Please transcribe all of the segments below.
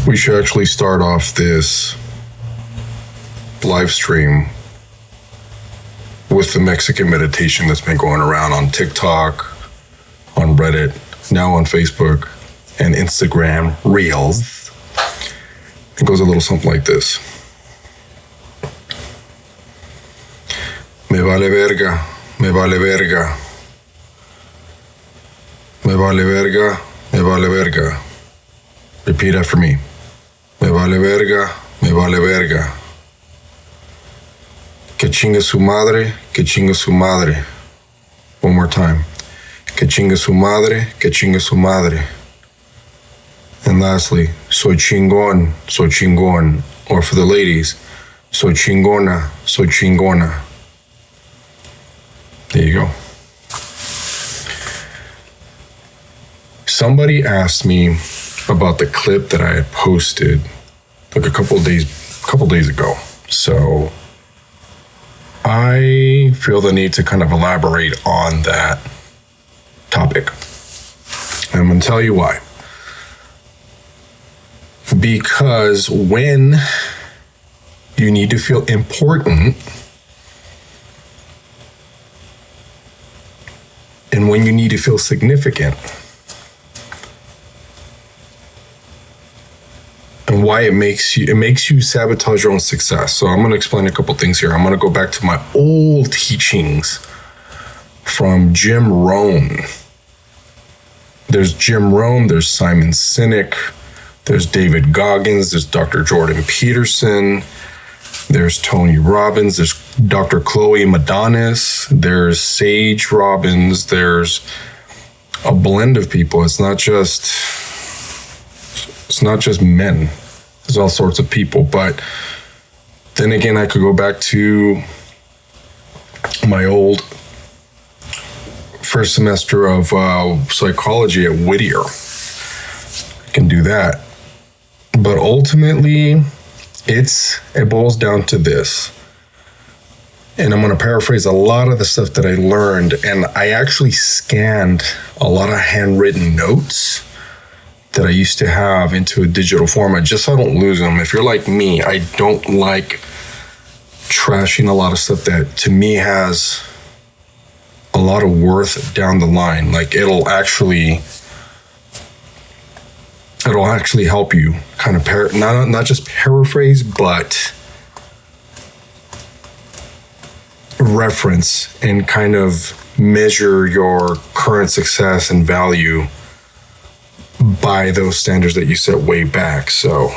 we should actually start off this live stream with the Mexican meditation that's been going around on TikTok, on Reddit, now on Facebook and Instagram Reels. It goes a little something like this. Me vale verga, me vale verga. Me vale verga, me vale verga. Repeat after me. Me vale verga, me vale verga. Que chingue su madre, que chingue su madre. One more time. Que chingue su madre, que chingue su madre. And lastly, soy chingón, soy chingón. Or for the ladies, soy chingona, soy chingona. There you go. Somebody asked me about the clip that I had posted like a couple days ago. So I feel the need to kind of elaborate on that topic. I'm going to tell you why. Because when you need to feel important and when you need to feel significant, and why it makes you sabotage your own success. So I'm going to explain a couple things here. I'm going to go back to my old teachings from Jim Rohn. There's Jim Rohn, there's Simon Sinek, there's David Goggins, there's Dr. Jordan Peterson, there's Tony Robbins, there's Dr. Chloe Madonis, there's Sage Robbins, there's a blend of people. It's not just men. There's all sorts of people. But then again, I could go back to my old first semester of psychology at Whittier. I can do that. But ultimately, it boils down to this. And I'm going to paraphrase a lot of the stuff that I learned. And I actually scanned a lot of handwritten notes that I used to have into a digital format just so I don't lose them. If you're like me, I don't like trashing a lot of stuff that to me has a lot of worth down the line. Like it'll actually help you kind of not just paraphrase, but reference and kind of measure your current success and value by those standards that you set way back. So,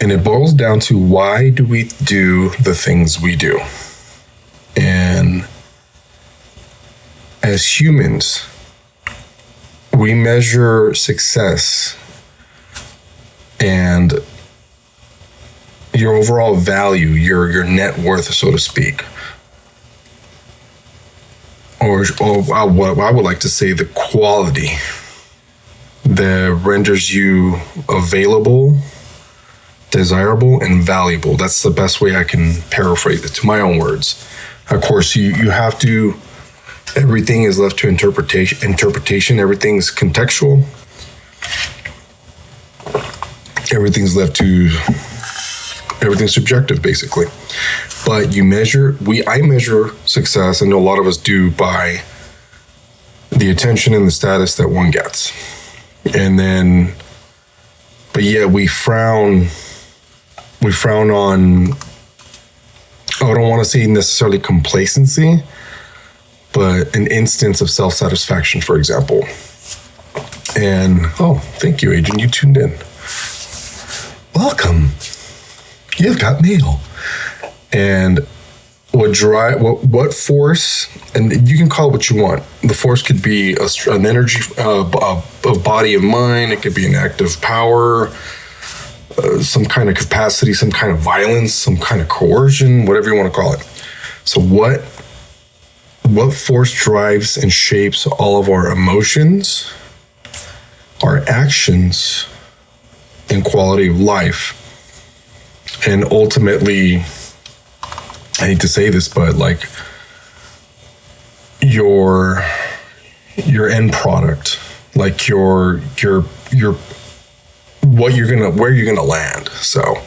and it boils down to why do we do the things we do? And as humans, we measure success and your overall value, your net worth, so to speak. Or what I would like to say, the quality that renders you available, desirable, and valuable. That's the best way I can paraphrase it to my own words. Of course, you have to, everything is left to interpretation. Everything's contextual. Everything's subjective, basically. But I measure success, and a lot of us do, by the attention and the status that one gets. And then, but yeah, we frown on, I don't want to say necessarily complacency, but an instance of self-satisfaction, for example. And, oh, thank you, Agent, you tuned in. Welcome. You've got mail. And what force, and you can call it what you want. The force could be an energy of body and mind. It could be an act of power, some kind of capacity, some kind of violence, some kind of coercion, whatever you want to call it. So what force drives and shapes all of our emotions, our actions, and quality of life? And ultimately, I hate to say this, but like your end product, like your where you're gonna land. So,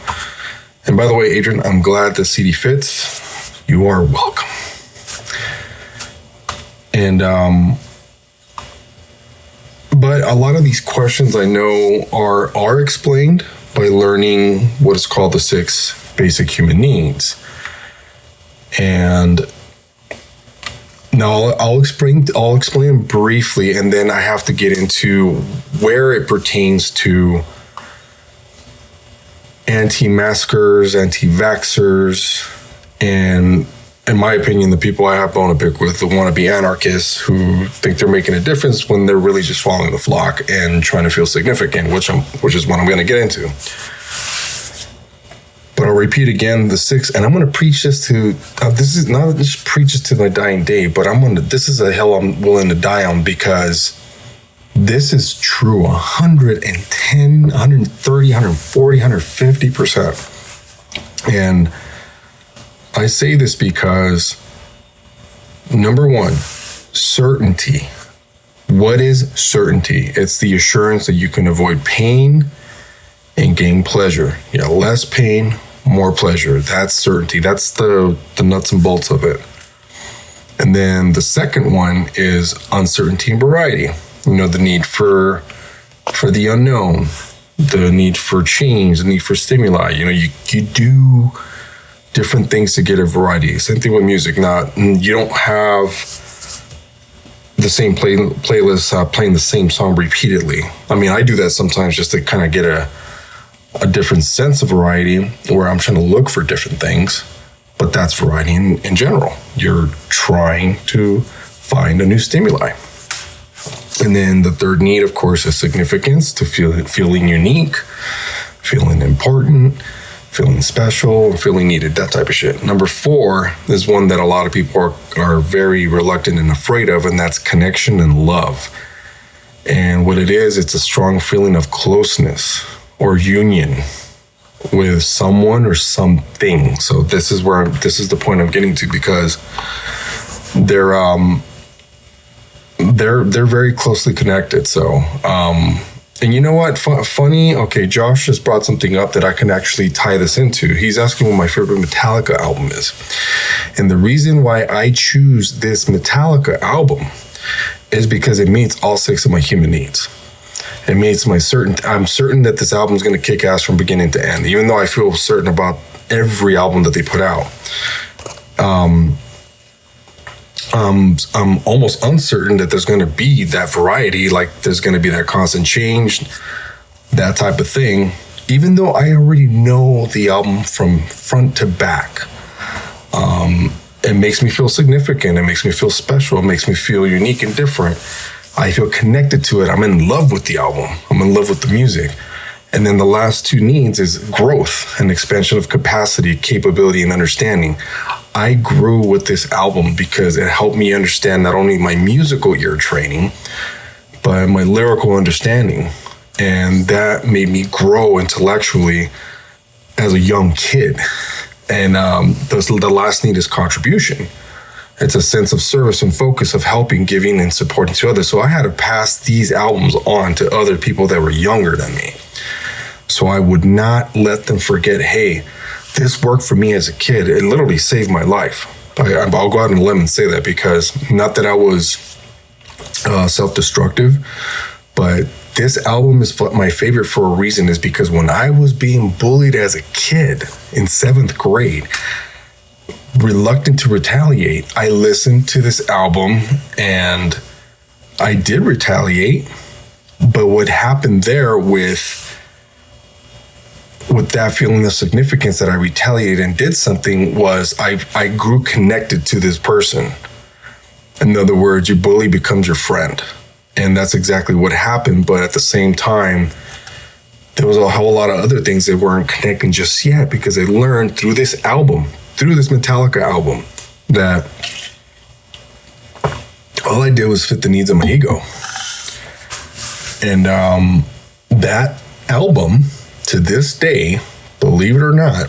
and by the way, Adrian, I'm glad the CD fits. You are welcome. And but a lot of these questions I know are explained by learning what is called the 6 basic human needs. And now I'll explain briefly, and then I have to get into where it pertains to anti-maskers, anti-vaxxers, and in my opinion, the people I have bone to pick with, the wannabe anarchists who think they're making a difference when they're really just following the flock and trying to feel significant, which is what I'm going to get into. But I'll repeat again the 6, and I'm going to preach this to. This is not just preach this to my dying day, but this is a hill I'm willing to die on, because this is true 110, 130, 140, 150%. And I say this because, number one, certainty. What is certainty? It's the assurance that you can avoid pain and gain pleasure. Yeah, less pain, more pleasure. That's certainty. That's the nuts and bolts of it. And then the second one is uncertainty and variety. The need for the unknown, the need for change, the need for stimuli. You do different things to get a variety. Same thing with music. You don't have the same playlist playing the same song repeatedly. I mean, I do that sometimes just to kind of get a different sense of variety, where I'm trying to look for different things. But that's variety in general. You're trying to find a new stimuli. And then the third need, of course, is significance, to feeling unique, feeling important, feeling special, feeling needed, that type of shit. Number 4 is one that a lot of people are very reluctant and afraid of, and that's connection and love. And what it is, it's a strong feeling of closeness or union with someone or something. So this is the point I'm getting to, because they're very closely connected. So, and you know what? Funny. Okay, Josh just brought something up that I can actually tie this into. He's asking what my favorite Metallica album is. And the reason why I choose this Metallica album is because it meets all 6 of my human needs. It meets I'm certain that this album is going to kick ass from beginning to end, even though I feel certain about every album that they put out. I'm almost uncertain that there's going to be that variety, like there's going to be that constant change, that type of thing, even though I already know the album from front to back. It makes me feel significant. It makes me feel special. It makes me feel unique and different. I feel connected to it. I'm in love with the album. I'm in love with the music. And then the last 2 needs is growth and expansion of capacity, capability, and understanding. I grew with this album because it helped me understand not only my musical ear training, but my lyrical understanding. And that made me grow intellectually as a young kid. And the last need is contribution. It's a sense of service and focus of helping, giving, and supporting to others. So I had to pass these albums on to other people that were younger than me. So I would not let them forget, hey, this worked for me as a kid. It literally saved my life. I'll go out on a limb and say that, because not that I was self-destructive, but this album is my favorite for a reason, is because when I was being bullied as a kid in 7th grade, reluctant to retaliate, I listened to this album and I did retaliate. But what happened there with that feeling of significance that I retaliated and did something was I grew connected to this person. In other words, your bully becomes your friend. And that's exactly what happened. But at the same time, there was a whole lot of other things that weren't connecting just yet, because I learned through this album, through this Metallica album, that all I did was fit the needs of my ego. And that album, to this day, believe it or not,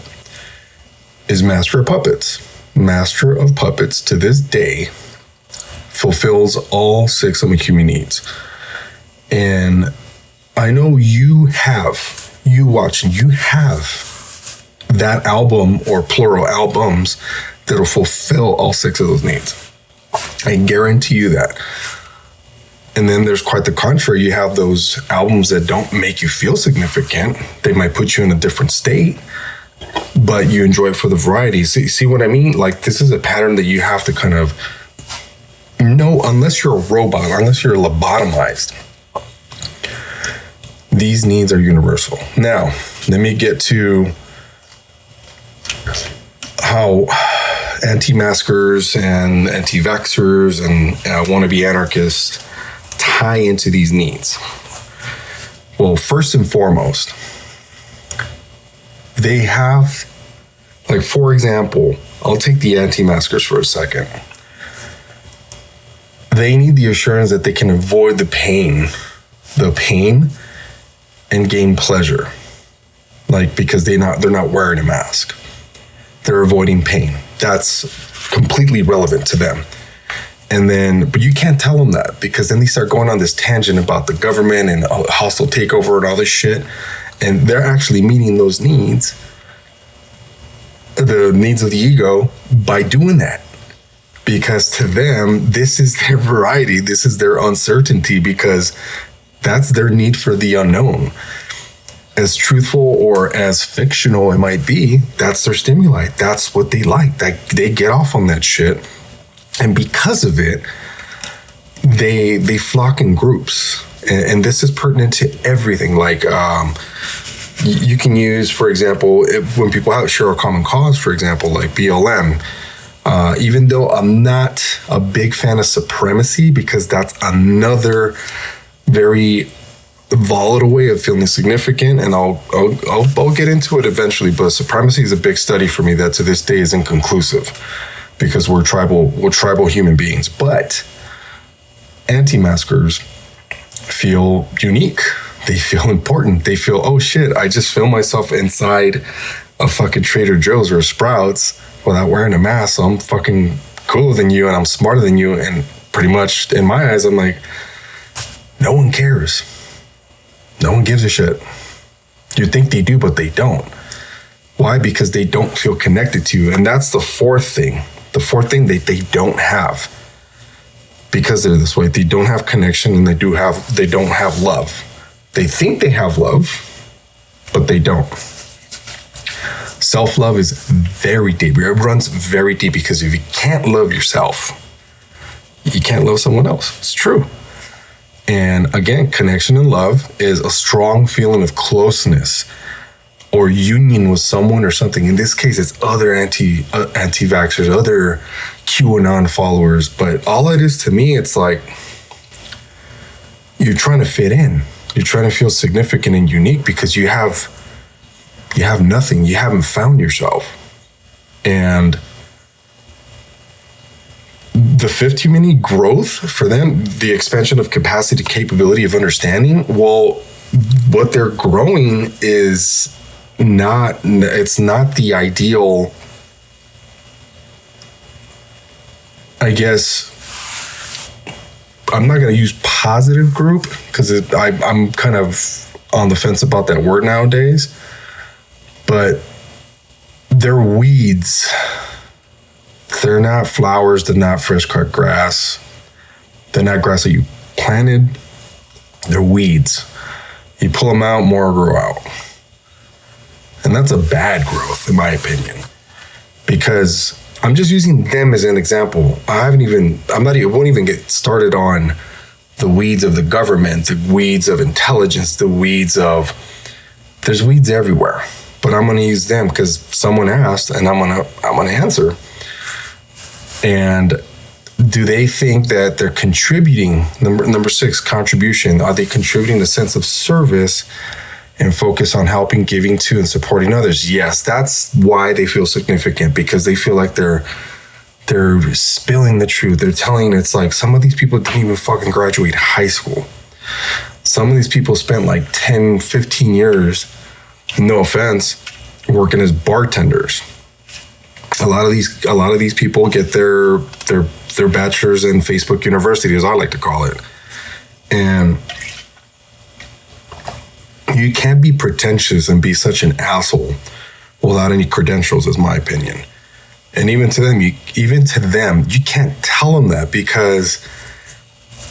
is Master of Puppets. Master of Puppets, to this day, fulfills all 6 of my human needs. And I know you watching, you have that album or plural albums that'll fulfill all 6 of those needs. I guarantee you that. And then there's quite the contrary. You have those albums that don't make you feel significant. They might put you in a different state, but you enjoy it for the variety. See what I mean? Like, this is a pattern that you have to kind of know, unless you're a robot, unless you're lobotomized. These needs are universal. Now, let me get to how anti-maskers and anti-vaxxers and wannabe anarchists tie into these needs. Well, first and foremost, they have, like, for example, I'll take the anti-maskers for a second. They need the assurance that they can avoid the pain and gain pleasure. Like, because they're not wearing a mask. They're avoiding pain. That's completely relevant to them. And then, but you can't tell them that, because then they start going on this tangent about the government and hostile takeover and all this shit. And they're actually meeting those needs, the needs of the ego, by doing that. Because to them, this is their variety. This is their uncertainty, because that's their need for the unknown. As truthful or as fictional it might be, that's their stimuli. That's what they like. They get off on that shit. And because of it, they flock in groups. And this is pertinent to everything. Like, you can use, for example, when people share a common cause, for example, like BLM, even though I'm not a big fan of supremacy, because that's another very volatile way of feeling significant, and I'll get into it eventually, but supremacy is a big study for me that to this day is inconclusive, because we're tribal human beings. But anti-maskers feel unique. They feel important. They feel, oh shit, I just feel myself inside a fucking Trader Joe's or a Sprouts without wearing a mask, so I'm fucking cooler than you and I'm smarter than you. And pretty much in my eyes, I'm like, no one cares. No one gives a shit. You think they do, but they don't. Why? Because they don't feel connected to you. And that's the fourth thing. The fourth thing they don't have. Because they're this way, they don't have connection, and they don't have love. They think they have love, but they don't. Self-love is very deep. It runs very deep, because if you can't love yourself, you can't love someone else. It's true. And again, connection and love is a strong feeling of closeness or union with someone or something. In this case, it's other anti-vaxxers, other QAnon followers. But all it is to me, it's like you're trying to fit in. You're trying to feel significant and unique, because you have nothing. You haven't found yourself. And the fifth human growth for them, the expansion of capacity, capability of understanding, well, what they're growing is it's not the ideal, I guess. I'm not going to use positive group, because I'm kind of on the fence about that word nowadays, but they're weeds. They're not flowers. They're not fresh cut grass. They're not grass that you planted. They're weeds. You pull them out, more grow out. And that's a bad growth, in my opinion, because I'm just using them as an example. I won't even get started on the weeds of the government, the weeds of intelligence, there's weeds everywhere. But I'm going to use them because someone asked, and I'm going to answer. And do they think that they're contributing? Number 6, contribution. Are they contributing the sense of service and focus on helping, giving to, and supporting others? Yes, that's why they feel significant, because they feel like they're spilling the truth. They're telling, it's like some of these people didn't even fucking graduate high school. Some of these people spent like 10, 15 years, no offense, working as bartenders. A lot of these people get their bachelor's in Facebook University, as I like to call it. And you can't be pretentious and be such an asshole without any credentials, is my opinion. And even to them, you can't tell them that, because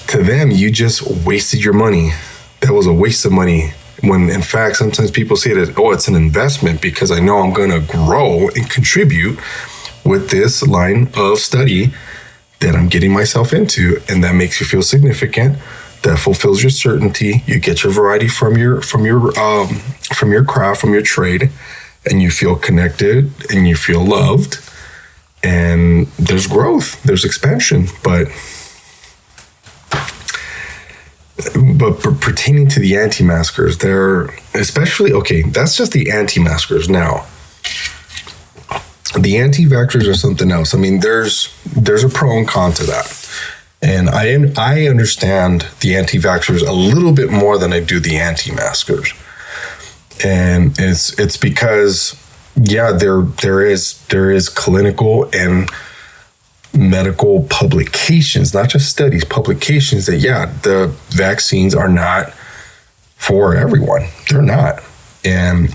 to them, you just wasted your money. That was a waste of money. When in fact, sometimes people say that, oh, it's an investment because I know I'm going to grow and contribute with this line of study that I'm getting myself into, and that makes you feel significant. That fulfills your certainty. You get your variety from your craft, from your trade, and you feel connected and you feel loved. And there's growth, there's expansion, but pertaining to the anti-maskers, they're especially, okay, that's just the anti-maskers. Now, the anti-vaxxers are something else. I mean, there's a pro and con to that. And I understand the anti-vaxxers a little bit more than I do the anti-maskers. And it's because, yeah, there is clinical and medical publications, not just studies, publications that, yeah, the vaccines are not for everyone. They're not. And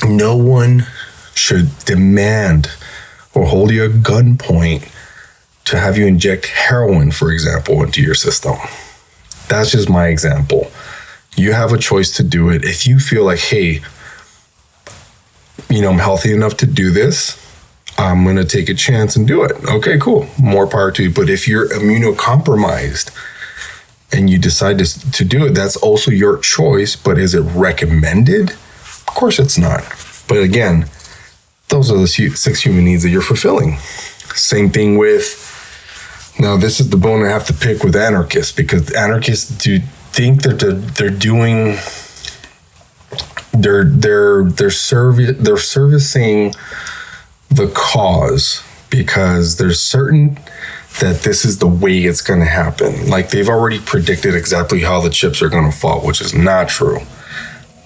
no one should demand or hold you at gunpoint to have you inject heroin, for example, into your system. That's just my example. You have a choice to do it. If you feel like, hey, I'm healthy enough to do this, I'm going to take a chance and do it. Okay, cool. More power to you. But if you're immunocompromised and you decide to do it, that's also your choice. But is it recommended? Of course it's not. But again, those are the 6 human needs that you're fulfilling. Same thing with, now this is the bone I have to pick with anarchists, because anarchists do think that they're servicing the cause because they're certain that this is the way it's going to happen. Like, they've already predicted exactly how the chips are going to fall, which is not true.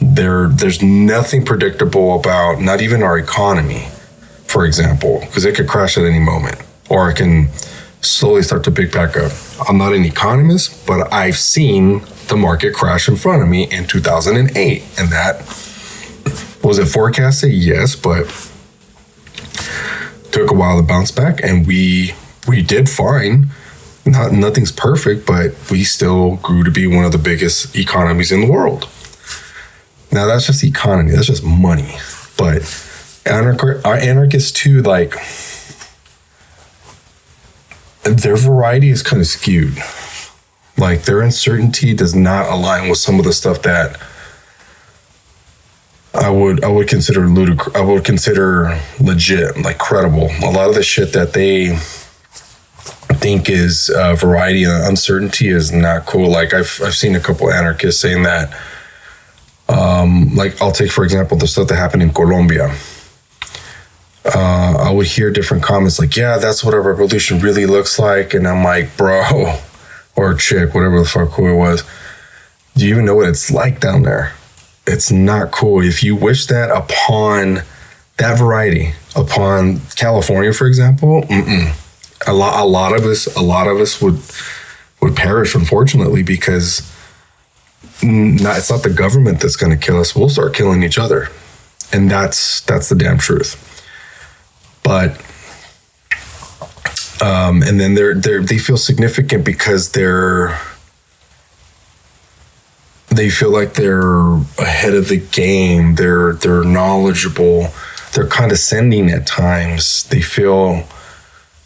There's nothing predictable about not even our economy, for example, because it could crash at any moment, or it can slowly start to pick back up. I'm not an economist, but I've seen the market crash in front of me in 2008, and that was it forecasted? Yes, but took a while to bounce back, and we did fine. Nothing's perfect, but we still grew to be one of the biggest economies in the world. Now, that's just the economy. That's just money. But anarchists too, like, their variety is kind of skewed. Like, their uncertainty does not align with some of the stuff that I would consider ludicrous. I would consider legit, like credible. A lot of the shit that they think is variety and uncertainty is not cool. Like, I've seen a couple anarchists saying that. Like, I'll take, for example, the stuff that happened in Colombia. I would hear different comments like, yeah, that's what a revolution really looks like. And I'm like, bro, or chick, whatever the fuck who it was, do you even know what it's like down there? It's not cool. If you wish that upon that variety, upon California, for example, a lot of us would perish, unfortunately, because it's not the government that's going to kill us. We'll start killing each other, and that's the damn truth. But and then they feel significant because they feel like they're ahead of the game. They're knowledgeable. They're condescending at times. They feel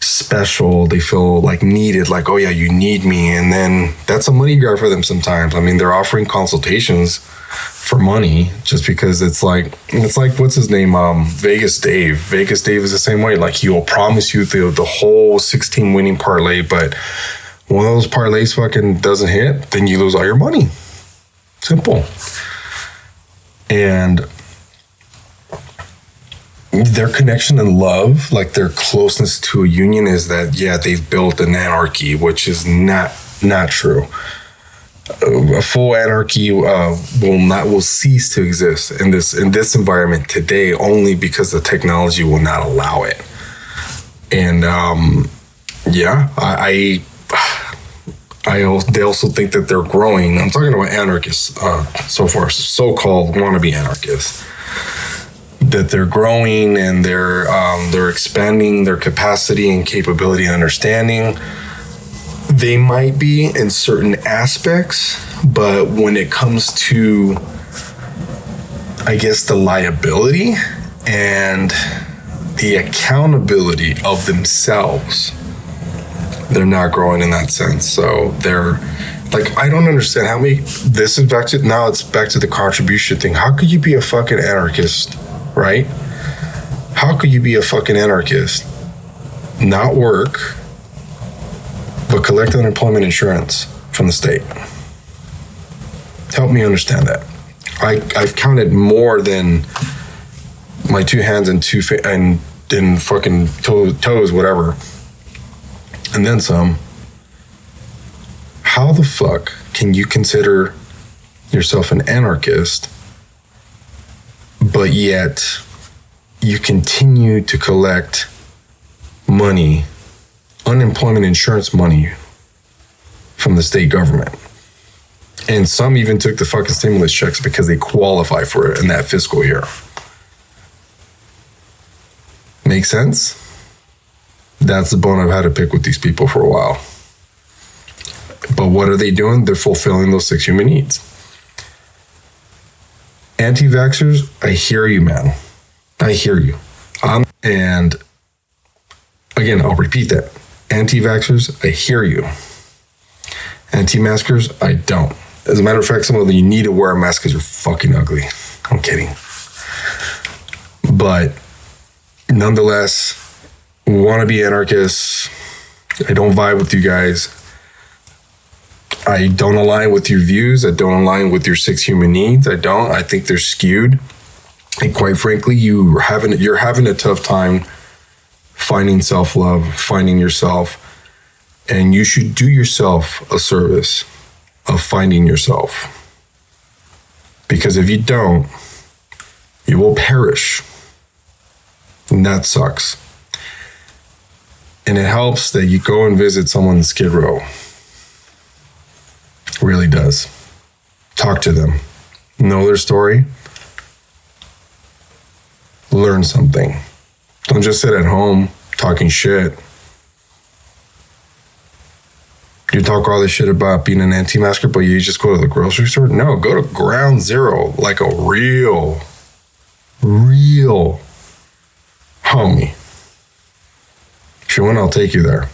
special. They feel like needed. Like, oh yeah, you need me. And then that's a money grab for them sometimes. I mean, they're offering consultations for money just because it's like what's his name? Vegas Dave. Vegas Dave is the same way. Like, he will promise you the whole 16 winning parlay, but one of those parlays fucking doesn't hit, then you lose all your money. Simple. And their connection and love, like their closeness to a union, is that, yeah, they've built an anarchy, which is not true. A full anarchy will cease to exist in this environment today, only because the technology will not allow it. And yeah, I They also think that they're growing. I'm talking about anarchists so far, so-called wannabe anarchists. That they're growing and they're expanding their capacity and capability and understanding. They might be in certain aspects, but when it comes to, I guess, the liability and the accountability of themselves, they're not growing in that sense. So they're like, I don't understand how many, this is back to, now it's back to the contribution thing. How could you be a fucking anarchist, right? How could you be a fucking anarchist, not work, but collect unemployment insurance from the state? Help me understand that. I've counted more than my two hands and and fucking toes, whatever. And then some. How the fuck can you consider yourself an anarchist, but yet you continue to collect money, unemployment insurance money from the state government? And some even took the fucking stimulus checks because they qualify for it in that fiscal year. Make sense? That's the bone I've had to pick with these people for a while. But what are they doing? They're fulfilling those 6 human needs. Anti-vaxxers, I hear you, man. I hear you. And again, I'll repeat that. Anti-vaxxers, I hear you. Anti-maskers, I don't. As a matter of fact, some of them, you need to wear a mask because you're fucking ugly. I'm kidding. But nonetheless, wannabe anarchists, I don't vibe with you guys. I don't align with your views. I don't align with your 6 human needs. I don't. I think they're skewed. And quite frankly, you're having a tough time finding self-love, finding yourself. And you should do yourself a service of finding yourself. Because if you don't, you will perish. And that sucks. And it helps that you go and visit someone in Skid Row. It really does. Talk to them. Know their story. Learn something. Don't just sit at home talking shit. You talk all this shit about being an anti-masker, but you just go to the grocery store? No, go to ground zero like a real homie. If you want, I'll take you there.